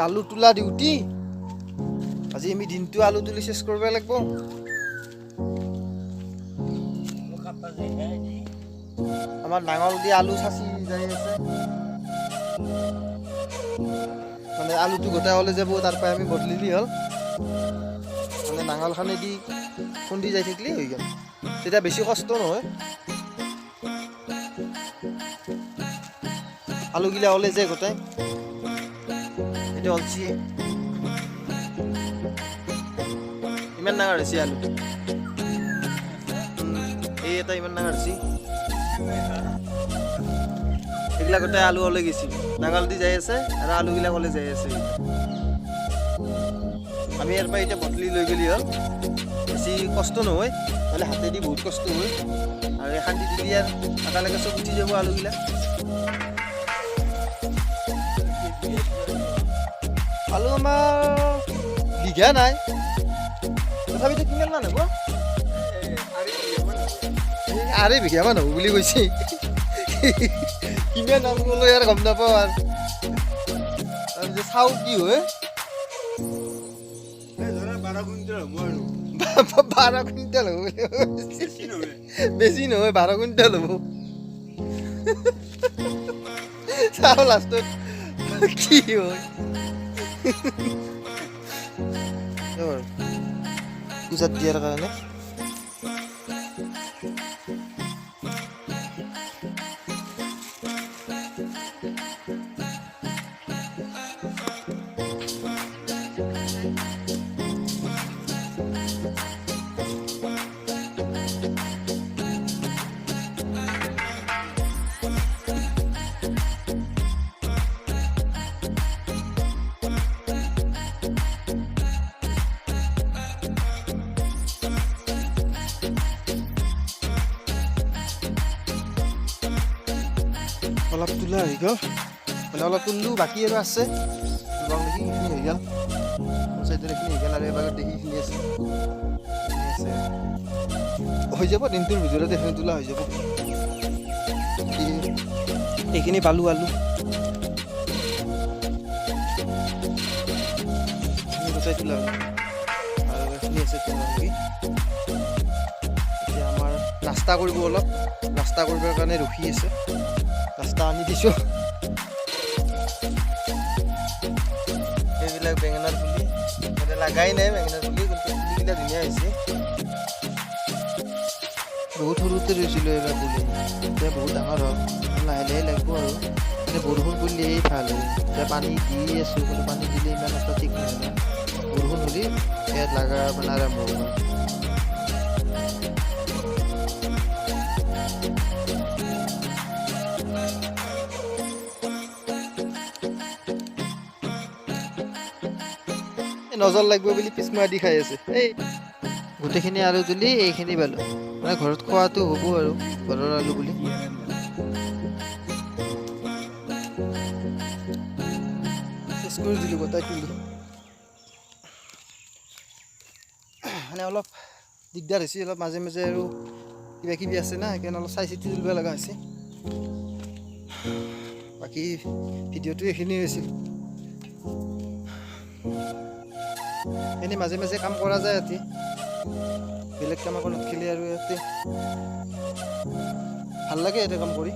আলু তোলা ডিউটি আজি আমি দিনটো আলু তুলি শেষ কৰিব লাগিব আমাৰ নাঙল দি আলু চাচি যাই আছে মানে আলুটো গোটাই হ'লে যাব তাৰ পৰা আমি বদলিলি হ'ল মানে নাঙলখানে দি খুন্দি যাই থাকিলে হৈ গ'ল তেতিয়া বেছি কষ্ট নহয় আলুগিলা হ'লে যে গোটাই এটা অলছি ইমান ডাঙৰ হৈছে আলু এই এটা ইমান ডাঙৰ হৈছে এইগিলা গোটাই আলু হ'লে গেছি নাঙল দি যাই আছে আৰু আলুগিলা হ'লে যাই আছে আমি ইয়াৰ পৰা এতিয়া বটলি লৈ গ'লি হ'ল বেছি কষ্ট নহয় নহ'লে হাতেদি বহুত কষ্ট হয় আৰু এখন দি দিলি আৰু একেলগে চব উঠি যাব আলুগিলা আলু আমাৰ বিঘা নাই তথাপিতো কিমান মান হ'ব আঢ়ৈ বিঘামান হ'ব বুলি কৈছে কিমান নাম ক'লো ইয়াৰ গম নাপাওঁ আৰু যে চাওঁ কি হয় 12 কুইণ্টেল হ'ব বেছি নহয় 12 কুইণ্টেল হ'ব চাওঁ লাষ্টত কি হয় পূজাত দিয়াৰ কাৰণে অলপ তোলা হৈ গ'ল মানে অলপ তুলিলোঁ বাকী আৰু আছে দেখি এইখিনি হৈ গ'ল চাইডৰ এইখিনি হৈ গ'ল আৰু এবাৰ দেখি এইখিনি আছে হৈ যাব দিনটোৰ ভিতৰতে এইখিনি তোলা হৈ যাব এইখিনি পালোঁ আলু গোটাই তোলা হ'ল আৰু এইখিনি আছে তোলা নেকি এতিয়া আমাৰ নাস্তা কৰিব অলপ নাস্তা কৰিবৰ কাৰণে ৰখি আছে ৰাস্তা আনি দিছোঁ এইবিলাক বেঙেনাৰ পুলি মানে লাগাই নাই বেঙেনাৰ পুলি কিন্তু পুলিকেইটা ধুনীয়া হৈছে বহুত সৰুতে ৰুইছিলোঁ এইবাৰ পুলি এতিয়া বহুত ডাঙৰ হ'ল লাহে লাহে লাগিব আৰু মানে বৰষুণ পৰিলেই ভাল হয় এতিয়া পানী দি আছোঁ কিন্তু পানী দিলে ইমান এটা ঠিক নহয় না বৰষুণ হ'লে ইয়াত লগা মানে আৰম্ভ হ'ব নজৰ লাগিব বুলি পিছমৰা দি খাই আছে এই গোটেইখিনি আলু তুলি এইখিনি পালোঁ মানে ঘৰত খোৱাটো হ'ব আৰু ঘৰৰ আলু বুলি চেচ কৰি দিলোঁ গোটাই তুলি মানে অলপ দিগদাৰ হৈছে অলপ মাজে মাজে আৰু কিবা কিবি আছে না সেইকাৰণে অলপ চাই চিতি তুলিব লগা হৈছে বাকী ভিডিঅ'টো এইখিনি হৈছিল এনেই মাজে মাজে কাম কৰা যায় ইয়াতে বেলেগ কাম আকৌ নথকিলে আৰু ইয়াতে ভাল লাগে ইয়াতে কাম কৰি